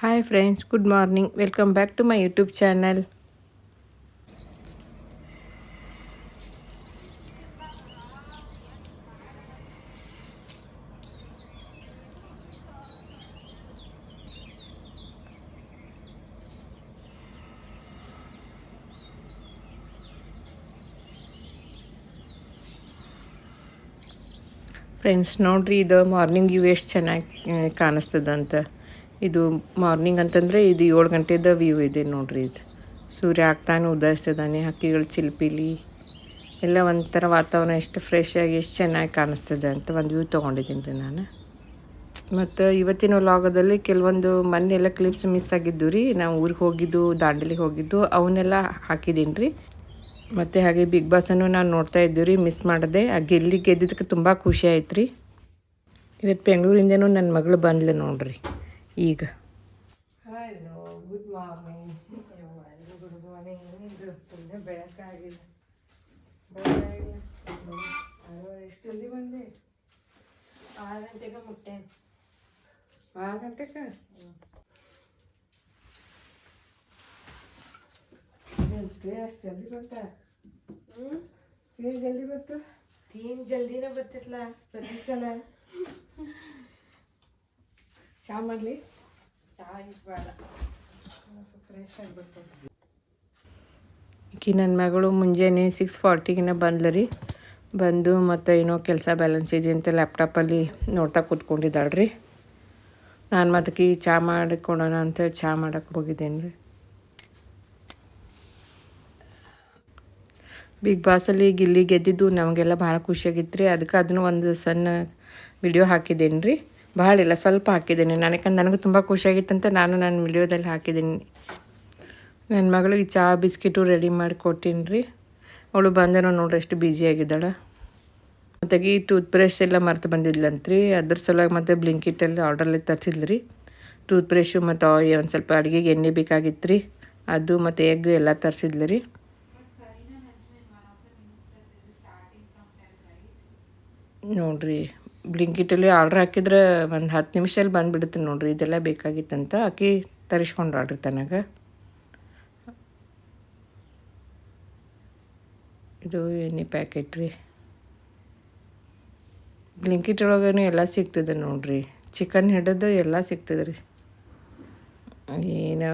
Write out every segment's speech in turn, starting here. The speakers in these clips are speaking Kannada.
Hi friends, good morning. Welcome back to my YouTube channel. Friends ನೋಡ್ರಿ ಇದು ಮಾರ್ನಿಂಗ್ ವ್ಯೂ ಎಷ್ಟು ಚೆನ್ನಾಗಿ ಕಾಣಿಸ್ತದಂತ. ಇದು ಮಾರ್ನಿಂಗ್ ಅಂತಂದರೆ ಇದು 7 ಗಂಟೆದ ವ್ಯೂ ಇದೆ ನೋಡ್ರಿ. ಇದು ಸೂರ್ಯ ಆಗ್ತಾನೆ ಉದಯಿಸ್ತದಾನೆ, ಹಕ್ಕಿಗಳು ಚಿಲ್ಪಿಲಿ ಎಲ್ಲ ಒಂಥರ ವಾತಾವರಣ ಎಷ್ಟು ಫ್ರೆಶ್ ಆಗಿ ಎಷ್ಟು ಚೆನ್ನಾಗಿ ಕಾಣಿಸ್ತದೆ ಅಂತ ಒಂದು ವ್ಯೂ ತೊಗೊಂಡಿದ್ದೀನಿ ರೀ ನಾನು. ಮತ್ತು ಇವತ್ತಿನ ವ್ಲಾಗದಲ್ಲಿ ಕೆಲವೊಂದು ಮೊನ್ನೆಲ್ಲ ಕ್ಲಿಪ್ಸ್ ಮಿಸ್ ಆಗಿದ್ದು ರೀ. ನಾವು ಊರಿಗೆ ಹೋಗಿದ್ದು, ದಾಂಡೇಲಿಗೆ ಹೋಗಿದ್ದು ಅವನ್ನೆಲ್ಲ ಹಾಕಿದ್ದೀನಿ ರೀ. ಮತ್ತು ಹಾಗೆ ಬಿಗ್ ಬಾಸನ್ನು ನಾನು ನೋಡ್ತಾ ಇದ್ದೀವಿ ರೀ, ಮಿಸ್ ಮಾಡಿದೆ. ಆ ಗೆದ್ದಿದ್ದಕ್ಕೆ ತುಂಬ ಖುಷಿ ಆಯ್ತು ರೀ. ಇವತ್ತು ಬೆಂಗಳೂರಿಂದನೂ ನನ್ನ ಮಗಳು ಬಂದ್ಲು ನೋಡ್ರಿ ಈಗ. Hello, good morning. Good morning. ಇದು ಬೆಳಕಾಗಿಲ್ಲ. ಎಷ್ಟು ಜಲ್ದಿ ಬಂದೆ? 6 ಗಂಟೆಗೆ ಮುಟ್ಟೆ. 6 ಗಂಟೆಗೆ ಅಷ್ಟು ಜಲ್ದಿ ಬಂತ? ಏನು ಜಲ್ದಿ ಬಂತು? ಏನು ಜಲ್ದಿನೇ ಬರ್ತಿತ್ಲ ಪ್ರತಿ ಸಲ. ಚಹಾ ಮಾಡಲಿ? ಚಹಾ ಇಷ್ಟು ಬೇಡ, ಫ್ರೆಶ್ ಆಗಿಬಿಡ್ತು. ಈಕಿ ನನ್ನ ಮಗಳು ಮುಂಜಾನೆ 6:40ಗೆ ಬಂದ್ಲು ರೀ. ಬಂದು ಮತ್ತು ಏನೋ ಕೆಲಸ ಬ್ಯಾಲೆನ್ಸ್ ಇದೆ ಅಂತ ಲ್ಯಾಪ್ಟಾಪಲ್ಲಿ ನೋಡ್ತಾ ಕೂತ್ಕೊಂಡಿದ್ದಾಳೆ ರೀ. ನಾನು ಮತ್ತಕ್ಕೆ ಚಹಾ ಮಾಡಿಕೊಡೋಣ ಅಂತೇಳಿ ಚಹಾ ಮಾಡೋಕ್ಕೆ ಹೋಗಿದ್ದೇನೆ ರೀ. ಬಿಗ್ ಬಾಸಲ್ಲಿ ಗಿಲ್ಲಿ ಗೆದ್ದಿದ್ದು ನಮಗೆಲ್ಲ ಭಾಳ ಖುಷಿಯಾಗಿತ್ತು ರೀ. ಅದಕ್ಕೆ ಅದನ್ನು ಒಂದು ಸಣ್ಣ ವಿಡಿಯೋ ಹಾಕಿದ್ದೀನಿ ರೀ. ಭಾಳ ಇಲ್ಲ, ಸ್ವಲ್ಪ ಹಾಕಿದ್ದೀನಿ ನಾನು, ಯಾಕಂದ್ರೆ ನನಗೂ ತುಂಬ ಖುಷಿಯಾಗಿತ್ತಂತ ನಾನು ನನ್ನ ವಿಡಿಯೋದಲ್ಲಿ ಹಾಕಿದ್ದೀನಿ. ನನ್ನ ಮಗಳಿಗೆ ಚಹಾ ಬಿಸ್ಕಿಟು ರೆಡಿ ಮಾಡಿ ಕೊಟ್ಟೀನಿ ರೀ. ಅವಳು ಬಂದೇನೋ ನೋಡ್ರಿ ಎಷ್ಟು ಬ್ಯುಸಿಯಾಗಿದ್ದಾಳೆ. ಮತ್ತು ಈ ಟೂತ್ ಬ್ರಷ್ ಎಲ್ಲ ಮರ್ತು ಬಂದಿದ್ಲಂತ್ರಿ. ಅದ್ರ ಸಲುವಾಗಿ ಮತ್ತು ಬ್ಲಿಂಕಿಟಲ್ಲಿ ಆರ್ಡ್ರಲ್ಲಿ ತರಿಸಿದ್ಲು ರೀ. ಟೂತ್ ಬ್ರಷು ಮತ್ತು ಒಂದು ಸ್ವಲ್ಪ ಅಡುಗೆಗೆ ಎಣ್ಣೆ ಬೇಕಾಗಿತ್ತು ರೀ, ಅದು ಮತ್ತು ಎಗ್ ಎಲ್ಲ ತರಿಸಿದ್ಲು ರೀ. ನೋಡಿರಿ ಬ್ಲಿಂಕಿಟಲ್ಲಿ ಆರ್ಡ್ರ್ ಹಾಕಿದ್ರೆ ಒಂದು 10 ನಿಮಿಷದಲ್ಲಿ ಬಂದುಬಿಡುತ್ತೆ ನೋಡಿರಿ. ಇದೆಲ್ಲ ಬೇಕಾಗಿತ್ತಂತ ಆಕಿ ತರಿಸ್ಕೊಂಡ್ರಾಳ್ರಿ ತನಗೆ. ಇದು ಎಣ್ಣೆ ಪ್ಯಾಕೆಟ್ ರೀ. ಬ್ಲಿಂಕಿಟ್ ಒಳಗೇ ಎಲ್ಲ ಸಿಗ್ತದೆ ನೋಡಿರಿ, ಚಿಕನ್ ಹಿಡಿದು ಎಲ್ಲ ಸಿಗ್ತದೆ ರೀ. ಏನು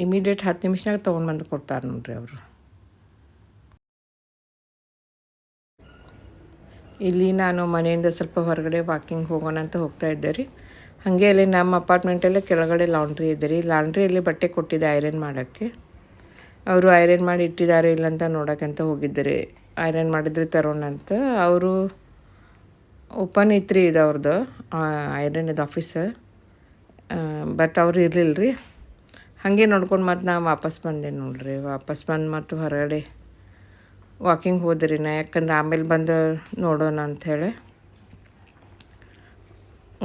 ಇಮಿಡಿಯೇಟ್ 10 ನಿಮಿಷನಾಗ ತೊಗೊಂಡು ಬಂದು ಕೊಡ್ತಾರೆ ನೋಡಿರಿ ಅವರು. ಇಲ್ಲಿ ನಾನು ಮನೆಯಿಂದ ಸ್ವಲ್ಪ ಹೊರಗಡೆ ವಾಕಿಂಗ್ ಹೋಗೋಣ ಅಂತ ಹೋಗ್ತಾ ಇದ್ದೆ ರೀ. ಹಾಗೆ ಅಲ್ಲಿ ನಮ್ಮ ಅಪಾರ್ಟ್ಮೆಂಟಲ್ಲೇ ಕೆಳಗಡೆ ಲಾಂಡ್ರಿ ಇದೆ ರೀ. ಲಾಂಡ್ರಿಯಲ್ಲಿ ಬಟ್ಟೆ ಕೊಟ್ಟಿದ್ದೆ ಐರನ್ ಮಾಡೋಕ್ಕೆ. ಅವರು ಐರನ್ ಮಾಡಿ ಇಟ್ಟಿದ್ದಾರೆ ಇಲ್ಲಂತ ನೋಡೋಕ್ಕಂತ ಹೋಗಿದ್ದಾರೆ. ಐರನ್ ಮಾಡಿದ್ರೆ ತರೋಣ ಅಂತ. ಅವರು ಓಪನ್ ಇತ್ತು ರೀ, ಇದು ಅವ್ರದ್ದು ಐರನ್ ಇದು ಆಫೀಸ್. ಬಟ್ ಅವ್ರು ಇರಲಿಲ್ಲ ರೀ. ಹಾಗೆ ನೋಡ್ಕೊಂಡು ಮತ್ತು ನಾನು ವಾಪಸ್ ಬಂದೆ ನೋಡ್ರಿ. ವಾಪಸ್ ಬಂದು ಮತ್ತು ಹೊರಗಡೆ ವಾಕಿಂಗ್ ಹೋದೆ ರೀ ನಾ, ಯಾಕಂದ್ರೆ ಆಮೇಲೆ ಬಂದು ನೋಡೋಣ ಅಂಥೇಳಿ.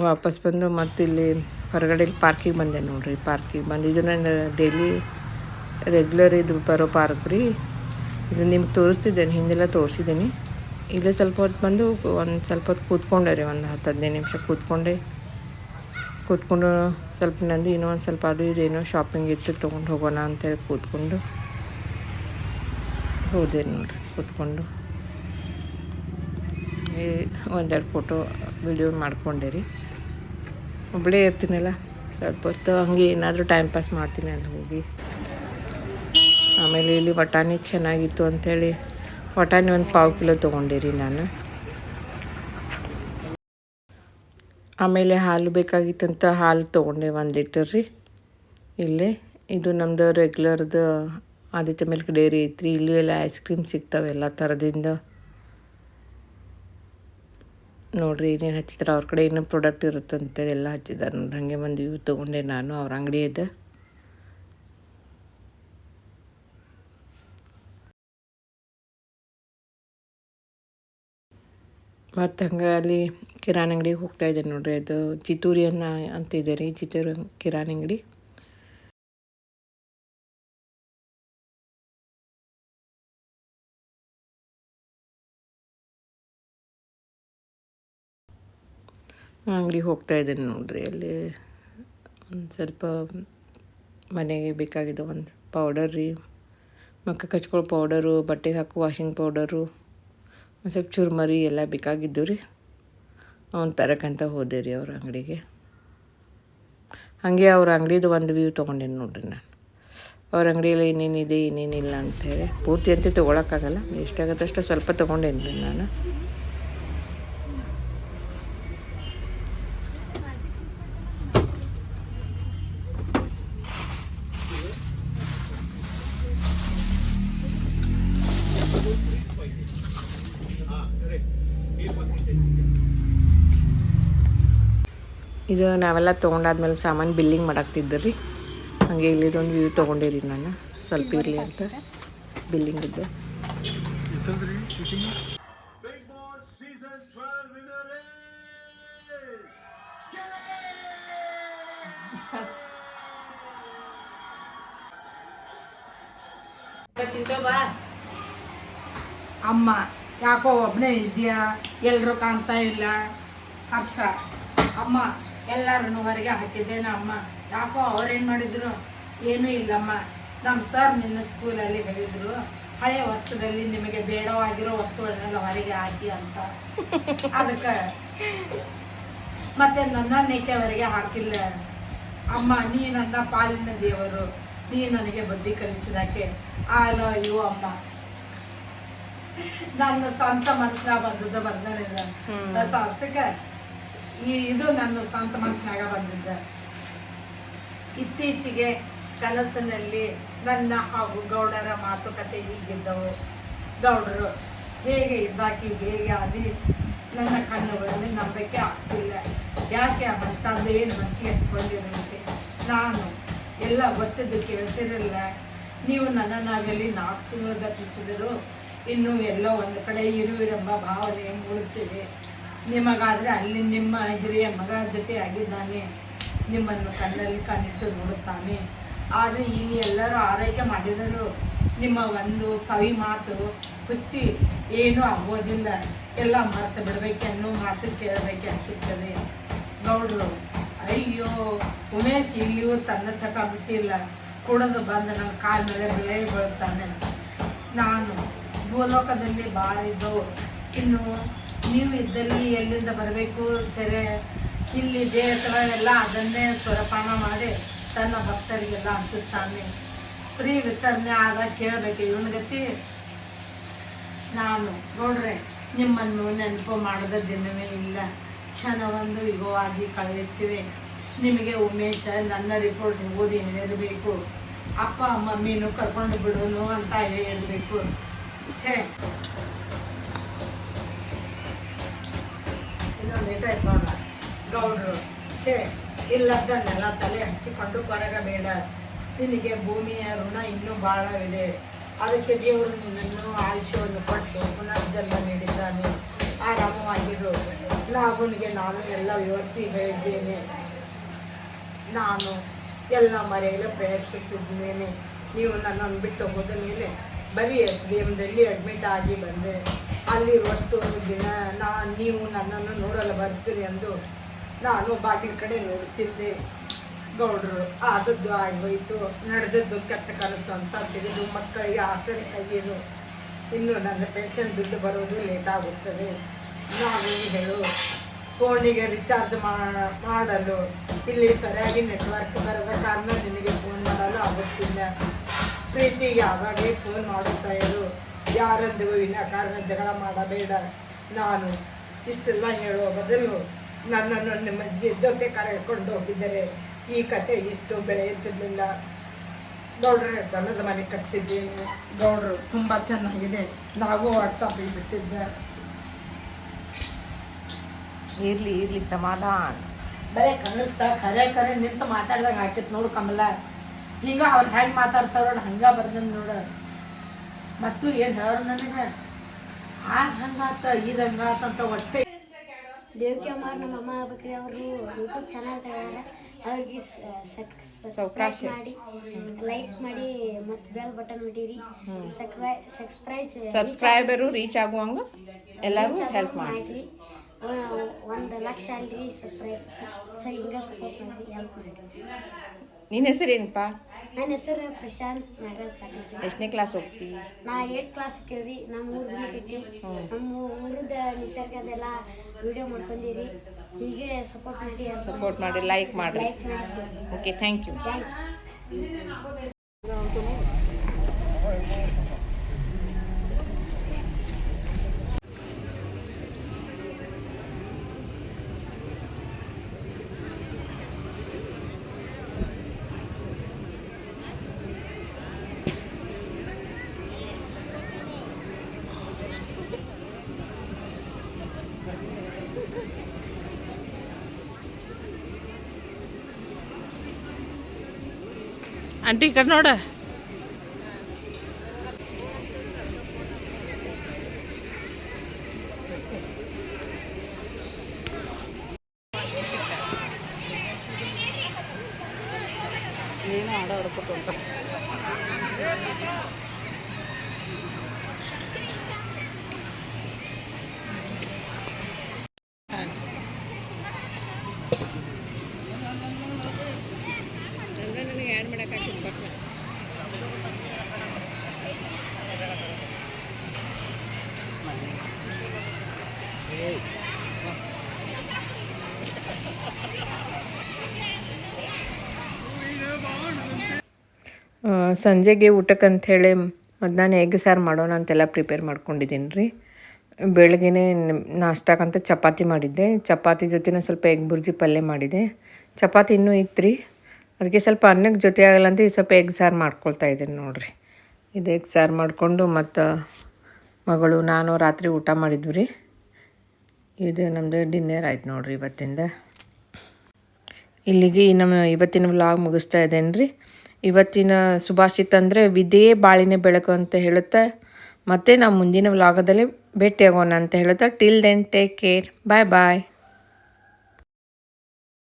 ವಾಪಸ್ ಬಂದು ಮತ್ತು ಇಲ್ಲಿ ಹೊರಗಡೆ ಪಾರ್ಕಿಗೆ ಬಂದೆ ನೋಡಿರಿ. ಪಾರ್ಕಿಗೆ ಬಂದು ಇದು ನನ್ನ ಡೈಲಿ ರೆಗ್ಯುಲರ್ ಇದು ಬರೋ ಪಾರ್ಕ್ ರೀ. ಇದು ನಿಮ್ಗೆ ತೋರಿಸ್ತಿದ್ದೇನೆ, ಹಿಂದೆಲ್ಲ ತೋರಿಸಿದ್ದೀನಿ. ಇಲ್ಲೇ ಸ್ವಲ್ಪ ಹೊತ್ತು ಬಂದು ಒಂದು ಸ್ವಲ್ಪ ಹೊತ್ತು ಕೂತ್ಕೊಂಡೆ ರೀ, ಒಂದು 10-15 ನಿಮಿಷ ಕೂತ್ಕೊಂಡು ಸ್ವಲ್ಪ ನಂದು ಇನ್ನೂ ಒಂದು ಸ್ವಲ್ಪ ಅದು ಇದೇನೋ ಶಾಪಿಂಗ್ ಇತ್ತು ತೊಗೊಂಡು ಹೋಗೋಣ ಅಂತೇಳಿ ಕೂತ್ಕೊಂಡು ಹೋದೆ ನೋಡಿರಿ. ಕೂತ್ಕೊಂಡು ಒಂದೆರಡು ಫೋಟೋ ವಿಡಿಯೋ ಮಾಡ್ಕೊಂಡೆ ರೀ. ಒಬ್ಬಳೇ ಇರ್ತೀನಲ್ಲ, ಸ್ವಲ್ಪ ಹೊತ್ತು ಹಂಗೆ ಏನಾದರೂ ಟೈಮ್ ಪಾಸ್ ಮಾಡ್ತೀನಿ ಅಲ್ಲಿ ಹೋಗಿ. ಆಮೇಲೆ ಇಲ್ಲಿ ಬಟಾಣಿ ಚೆನ್ನಾಗಿತ್ತು ಅಂಥೇಳಿ ಬಟಾಣಿ ಒಂದು 1/4 ಕಿಲೋ ತೊಗೊಂಡೆ ರೀ ನಾನು. ಆಮೇಲೆ ಹಾಲು ಬೇಕಾಗಿತ್ತಂತ ಹಾಲು ತೊಗೊಂಡೆ 1 ಲೀಟರ್ ರೀ. ಇಲ್ಲೇ ಇದು ನಮ್ಮದು ರೆಗ್ಯುಲರ್ದು ಆದಿತ್ಯ ಮಿಲ್ಕ್ ಡೈರಿ ಐತ್ರಿ. ಇಲ್ಲಿ ಎಲ್ಲ ಐಸ್ ಕ್ರೀಮ್ ಸಿಗ್ತಾವೆ ಎಲ್ಲ ಥರದಿಂದ. ನೋಡಿರಿ ಏನೇನು ಹಚ್ಚಿದ್ರೆ ಅವ್ರ ಕಡೆ ಏನೋ ಪ್ರಾಡಕ್ಟ್ ಇರುತ್ತೆ ಅಂತೇಳಿ ಎಲ್ಲ ಹಚ್ಚಿದ್ದಾರೆ ನೋಡ್ರಿ. ಹಾಗೆ ಒಂದು ಇವು ತೊಗೊಂಡೆ ನಾನು ಅವ್ರ ಅಂಗಡಿಯದು. ಮತ್ತು ಹಂಗೆ ಅಲ್ಲಿ ಕಿರಾಣಿ ಅಂಗಡಿಗೆ ಹೋಗ್ತಾಯಿದ್ದೆ ನೋಡಿರಿ. ಅದು ಚಿತ್ತೂರಿ ಅಂತಿದೆ ರೀ, ಚಿತ್ತೂರಿ ಕಿರಾಣಿ ಅಂಗಡಿ. ಅಂಗಡಿಗೆ ಹೋಗ್ತಾಯಿದ್ದೇನೆ ನೋಡಿರಿ. ಅಲ್ಲಿ ಒಂದು ಸ್ವಲ್ಪ ಮನೆಗೆ ಬೇಕಾಗಿದ್ದು ಒಂದು ಪೌಡರ್ ರೀ, ಮಕ್ಕಕ್ಕೆ ಹಚ್ಕೊಳ್ಳೋ ಪೌಡರು, ಬಟ್ಟೆಗೆ ಹಾಕೋ ವಾಷಿಂಗ್ ಪೌಡರು, ಒಂದು ಸ್ವಲ್ಪ ಚುರ್ಮರಿ ಎಲ್ಲ ಬೇಕಾಗಿದ್ದು ರೀ. ಅವ್ನು ತರಕ್ಕಂತ ಹೋದೆ ರೀ ಅವ್ರ ಅಂಗಡಿಗೆ. ಹಾಗೆ ಅವ್ರ ಅಂಗಡಿದು ಒಂದು ವ್ಯೂ ತೊಗೊಂಡೇನಿ ನೋಡ್ರಿ ನಾನು. ಅವ್ರ ಅಂಗಡಿಯಲ್ಲಿ ಏನೇನಿದೆ ಏನೇನಿಲ್ಲ ಅಂಥೇಳಿ ಪೂರ್ತಿ ಅಂತ ತೊಗೊಳಕ್ಕಾಗಲ್ಲ, ಎಷ್ಟಾಗತ್ತೆ ಅಷ್ಟು ಸ್ವಲ್ಪ ತೊಗೊಂಡೇನಿ ರೀ ನಾನು. ಇದು ನಾವೆಲ್ಲ ತೊಗೊಂಡಾದ್ಮೇಲೆ ಸಾಮಾನು ಬಿಲ್ಲಿಂಗ್ ಮಾಡಾಕ್ತಿದ್ದೆ ರೀ. ಹಾಗೆ ಇಲ್ಲಿದೊಂದು ವ್ಯೂ ತೊಗೊಂಡಿರಿ ನಾನು, ಸ್ವಲ್ಪ ಇರಲಿ ಅಂತ ಬಿಲ್ಲಿಂಗ್ ಇದ್ದೆ. ಅಮ್ಮ ಯಾಕೋ ಒಬ್ಬನೇ ಇದೆಯಾ, ಎಲ್ಲರೂ ಕಾಣ್ತಾ ಇಲ್ಲ. ಹರ್ಷ ಅಮ್ಮ ಎಲ್ಲರನ್ನು ಹೊರಗೆ ಹಾಕಿದ್ದೇನೆ. ಅಮ್ಮ ಯಾಕೋ ಅವ್ರೇನು ಮಾಡಿದ್ರು, ಏನೂ ಇಲ್ಲಮ್ಮ. ನಮ್ಮ ಸರ್ ನಿನ್ನ ಸ್ಕೂಲಲ್ಲಿ ಹೇಳಿದ್ರು, ಹಳೆಯ ವರ್ಷದಲ್ಲಿ ನಿಮಗೆ ಬೇಡವಾಗಿರೋ ವಸ್ತುಗಳನ್ನೆಲ್ಲ ಹೊರಗೆ ಹಾಕಿ ಅಂತ. ಅದಕ್ಕೆ ಮತ್ತೆ ನನ್ನನ್ನೇಕೆ ಹೊರಗೆ ಹಾಕಿಲ್ಲ ಅಮ್ಮ, ನೀ ನನ್ನ ಪಾಲಿನ ದೇವರು, ನೀ ನನಗೆ ಬುದ್ಧಿ ಕಲಿಸಿದಕ್ಕೆ ಆಲೋ ಅಯ್ಯೋ ಅಮ್ಮ. ನನ್ನ ಸ್ವಂತ ಮನಸ್ಸಿನಾಗ ಬಂದದ್ದು ಬರ್ದನಿಲ್ಲ ಹೊಸ ವರ್ಷಕ್ಕೆ. ಇದು ನನ್ನ ಸ್ವಂತ ಮನಸ್ಸಿನಾಗ ಬಂದಿದ್ದ. ಇತ್ತೀಚೆಗೆ ಕನಸಿನಲ್ಲಿ ನನ್ನ ಹಾಗೂ ಗೌಡರ ಮಾತುಕತೆ ಹೀಗಿದ್ದವು. ಗೌಡರು ಹೇಗೆ ಇದ್ದಾಕಿ ಹೇಗೆ ಅದಿ ನನ್ನ ಕಣ್ಣುಗಳಲ್ಲಿ ನಂಬಿಕೆ ಆಗ್ತಿಲ್ಲ. ಯಾಕೆ ಆ ಮನಸ್ಸಂದು ಏನು ಮನಸ್ಸಿಗೆ ಹಚ್ಕೊಂಡಿರುತ್ತೆ. ನಾನು ಎಲ್ಲ ಗೊತ್ತಿದ್ದು ಕೇಳ್ತಿರಲಿಲ್ಲ. ನೀವು ನನ್ನನ್ನಾಗಲಿ 4 ತಿಂಗಳು ಗತಿಸಿದರು, ಇನ್ನೂ ಎಲ್ಲೋ ಒಂದು ಕಡೆ ಇರುವಿರೆಂಬ ಭಾವನೆ ಮೂಡುತ್ತಿದೆ. ನಿಮಗಾದರೆ ಅಲ್ಲಿ ನಿಮ್ಮ ಹಿರಿಯ ಮಗ ಜೊತೆ ಆಗಿದ್ದಾನೆ, ನಿಮ್ಮನ್ನು ಕಣ್ಣಲ್ಲಿ ಕಣ್ಣಿಟ್ಟು ನೋಡುತ್ತಾನೆ. ಆದರೆ ಇಲ್ಲಿ ಎಲ್ಲರೂ ಆರೈಕೆ ಮಾಡಿದರು. ನಿಮ್ಮ ಒಂದು ಸವಿ ಮಾತು ಹುಚ್ಚಿ ಏನೂ ಆಗೋದಿಲ್ಲ. ಎಲ್ಲ ಮರೆತು ಬಿಡಬೇಕೆನ್ನೋ ಮಾತು ಕೇಳಬೇಕು ಅನಿಸುತ್ತದೆ. ಗೌಡರು ಅಯ್ಯೋ ಉಮೇಶ್ ಇಲ್ಲಿಯೂ ತನ್ನ ಚಕ ಬಿಟ್ಟಿಲ್ಲ. ಕುಡಿದು ಬಂದು ನನ್ನ ಕಾಲ ಮೇಲೆ ಬೆಳೆ ಬೀಳ್ತಾನೆ. ನಾನು ಭೂಲೋಕದಲ್ಲಿ ಭಾಳ ಇದ್ದವು, ಇನ್ನು ನೀವು ಇದ್ದಲ್ಲಿ ಎಲ್ಲಿಂದ ಬರಬೇಕು ಸೆರೆ. ಇಲ್ಲಿ ದೇವತರ ಎಲ್ಲ ಅದನ್ನೇ ಸ್ವರಪಾನ ಮಾಡಿ ತನ್ನ ಭಕ್ತರಿಗೆಲ್ಲ ಹಂಚುತ್ತಾನೆ. ಫ್ರೀ ವಿತರಣೆ ಆದಾಗ ಕೇಳಬೇಕು ಇವನ ಗತಿ. ನಾನು ನೋಡ್ರೆ ನಿಮ್ಮನ್ನು ನೆನಪು ಮಾಡದ ದಿನವೇ ಇಲ್ಲ. ಕ್ಷಣವೊಂದು ಯುಗವಾಗಿ ಕಳೆಯುತ್ತಿವೆ. ನಿಮಗೆ ಉಮೇಶ ನನ್ನ ರಿಪೋರ್ಟ್ ಓದಿ ಹೇಳಿರಬೇಕು. ಅಪ್ಪ ಮಮ್ಮಿನೂ ಕರ್ಕೊಂಡು ಬಿಡೋನು ಅಂತ ಹೇಳಿರಬೇಕು. ಛೇ, ಇನ್ನೊಂದು ಏಟ ನೋಡ ಗೌಡ್ರು. ಛೇ, ಇಲ್ಲದನ್ನೆಲ್ಲ ತಲೆ ಹಚ್ಚಿಕೊಂಡು ಕೊರಗಬೇಡ. ನಿನಗೆ ಭೂಮಿಯ ಋಣ ಇನ್ನೂ ಭಾಳವಿದೆ. ಅದಕ್ಕೆ ದೇವರು ನಿನ್ನನ್ನು ಆಯುಷ್ಯವನ್ನು ಕೊಟ್ಟು ಪುನರ್ಜನ್ಮ ನೀಡಿದ್ದಾನೆ. ಆರಾಮವಾಗಿರು. ನಾಗುನಿಗೆ ನಾನು ಎಲ್ಲ ವಿವರಿಸಿ ಹೇಳಿದ್ದೇನೆ. ನಾನು ಎಲ್ಲ ಮರೆಯಲು ಪ್ರಯತ್ನಿಸುತ್ತಿದ್ದೇನೆ. ನೀವು ನನ್ನನ್ನು ಬಿಟ್ಟು ಹೋದ ಮೇಲೆ ಬರೀ SBMದಲ್ಲಿ ಅಡ್ಮಿಟ್ ಆಗಿ ಬಂದೆ. ಅಲ್ಲಿರುವಷ್ಟು ದಿನ ನೀವು ನನ್ನನ್ನು ನೋಡಲು ಬರ್ತೀರಿ ಎಂದು ನಾನು ಬಾಗಿಲ ಕಡೆ ನೋಡುತ್ತಿದ್ದೆ. ಗೌಡರು ಆದದ್ದು ಆಗೋಯಿತು, ನಡೆದದ್ದು ಕೆಟ್ಟ ಕನಸು ಅಂತ ತಿಳಿದು ಮಕ್ಕಳಿಗೆ ಆಸರೆ ಆಗಿರು. ಇನ್ನು ನನ್ನ ಪೆನ್ಷನ್ ದುಡ್ಡು ಬರೋದು ಲೇಟ್ ಆಗುತ್ತದೆ. ನಾವು ಹೇಳು, ಫೋನಿಗೆ ರಿಚಾರ್ಜ್ ಮಾಡಲು ಇಲ್ಲಿ ಸರಿಯಾಗಿ ನೆಟ್ವರ್ಕ್ ಬರದ ಕಾರಣ ನಿನಗೆ ಫೋನ್ ಮಾಡಲು ಆಗುತ್ತಿಲ್ಲ. ಪ್ರೀತಿಗೆ ಆವಾಗೇ ಫೋನ್ ಮಾಡುತ್ತಾ ಇರು. ಯಾರೊಂದಿಗೂ ವಿನಾಕಾರಣ ಜಗಳ ಮಾಡಬೇಡ. ನಾನು ಇಷ್ಟೆಲ್ಲ ಹೇಳುವ ಬದಲು ನನ್ನನ್ನು ನಿಮ್ಮ ಜೊತೆ ಕರೆದುಕೊಂಡು ಹೋಗಿದ್ದರೆ ಈ ಕತೆ ಇಷ್ಟು ಬೆಳೆಯುತ್ತಿರಲಿಲ್ಲ. ಗೌಡ್ರೆ ದನದ ಮನೆ ಕಟ್ಸಿದ್ದೀನಿ. ಗೌಡ್ರು ತುಂಬ ಚೆನ್ನಾಗಿದೆ. ನಾವು ವಾಟ್ಸಪ್ಪಿಗೆ ಬಿಟ್ಟಿದ್ದೆ. ಇರಲಿ ಸಮಾಧಾನ. ಬರೀ ಕನಸ್ತ ಕರೆ ನಿಂತು ಮಾತಾಡ್ದಾಗ ಹಾಕಿತ್ತು ನೋಡು ಕಮಲ. ಹಿಂಗೆ ಅವ್ರು ಹೇಗೆ ಮಾತಾಡ್ತಾರ ನೋಡು, ಹಂಗೆ ಬರ್ದನ್ ನೋಡು. ಮತ್ತು ಏನು ಹೇಳೋರು ನನಗೆ ಹಂಗಾತ ಇದು ಹಂಗಾತಂತ ಹೊಟ್ಟೆ. ದೇವಕಿ ಅಮ್ಮಾರು ನಮ್ಮ ಅಮ್ಮ ಆಗ್ಬೇಕ್ರಿ. ಅವರು ಯೂಟ್ಯೂಬ್ ಚಾನಲ್ ತಗೊಂಡ ಅವ್ರಿಗೆ ಸಬ್ಸ್ಕ್ರೈಬ್ ಮಾಡಿ, ಲೈಕ್ ಮಾಡಿ, ಮತ್ತು ಬೆಲ್ ಬಟನ್ ಹೊಡೀರಿ. ಸಬ್ಸ್ಕ್ರೈಬರು ರೀಚ್ ಆಗುವಂಗ ಎಲ್ಲರೂ ಹೆಲ್ಪ್ ಮಾಡಿರಿ. 1,00,000 ಸ್ಯಾಲ್ರಿ ಸರ್ಪ್ರೈಸ್. ಸೊ ಹಿಂಗೆ ಸಪೋರ್ಟ್ ಮಾಡಿರಿ, ಹೆಲ್ಪ್ ಮಾಡಿರಿ. ನಿನ್ನ ಹೆಸರೇನಪ್ಪ? ನನ್ನ ಹೆಸರು ಪ್ರಶಾಂತ್ ನಾಗರಾಜ್ ಪಾಟೀಲ್. ಎಷ್ಟನೇ ಕ್ಲಾಸ್ ಹೋಗ್ತಿ? ನಾ 8th ಕ್ಲಾಸ್ ಹೋಗ್ಯವ್ರಿ. ನಮ್ಮ ಊರು ಬಿಳಿಕಟ್ಟಿ. ನಮ್ಮ ಊರದ ನಿಸರ್ಗದೆಲ್ಲ ವಿಡಿಯೋ ಮಾಡ್ಕೊಂಡಿರಿ. ಹೀಗೆ ಸಪೋರ್ಟ್ ಮಾಡಿ ಲೈಕ್ ಮಾಡಿ. Sir. Okay, thank you. Thank you. Aunty ಈ ಕಡೆ ನೋಡ. ಏನು ಆಡ ಆಡ್ಕೊತ ನನಗೆ ಆ್ಯಡ್ ಮಾಡೋಕ್ಕಾಗ್ತದೆ. ಸಂಜೆಗೆ ಊಟಕ್ಕೆ ಅಂಥೇಳಿ ಮಧ್ಯಾಹ್ನ ಎಗ್ ಸಾರು ಮಾಡೋಣ ಅಂತೆಲ್ಲ ಪ್ರಿಪೇರ್ ಮಾಡ್ಕೊಂಡಿದ್ದೀನಿ ರೀ. ಬೆಳಗ್ಗೆನೇ ನಾಷ್ಟಕ್ಕಂತ ಚಪಾತಿ ಮಾಡಿದ್ದೆ. ಚಪಾತಿ ಜೊತೆನೂ ಸ್ವಲ್ಪ ಎಗ್ ಬುರ್ಜಿ ಪಲ್ಯ ಮಾಡಿದೆ. ಚಪಾತಿ ಇನ್ನೂ ಇತ್ತು ರೀ. ಅದಕ್ಕೆ ಸ್ವಲ್ಪ ಅನ್ನಕ್ಕೆ ಜೊತೆ ಆಗಲ್ಲ ಅಂತ ಸ್ವಲ್ಪ ಎಗ್ ಸಾರು ಮಾಡ್ಕೊಳ್ತಾ ಇದ್ದೀನಿ ನೋಡಿರಿ. ಇದು ಎಗ್ ಸಾರು ಮಾಡಿಕೊಂಡು ಮತ್ತು ಮಗಳು ನಾನು ರಾತ್ರಿ ಊಟ ಮಾಡಿದ್ವಿ ರೀ. ಇದು ನಮ್ಮದು ಡಿನ್ನರ್ ಆಯ್ತು ನೋಡಿರಿ ಇವತ್ತಿಂದ. ಇಲ್ಲಿಗೆ ನಮ್ಮ ಇವತ್ತಿನ ವ್ಲಾಗ್ ಮುಗಿಸ್ತಾ ಇದ್ದೇನೆ ರೀ. ಇವತ್ತಿನ ಸುಭಾಷಿತ ಅಂದರೆ ವಿದೇ ಬಾಳಿನ ಬೆಳಕು ಅಂತ ಹೇಳುತ್ತಾ ಮತ್ತೆ ನಾವು ಮುಂದಿನ ವ್ಲಾಗದಲ್ಲಿ ಭೇಟಿಯಾಗೋಣ ಅಂತ ಹೇಳುತ್ತಾ ಟಿಲ್ ದೆನ್ ಟೇಕ್ ಕೇರ್. ಬಾಯ್ ಬಾಯ್.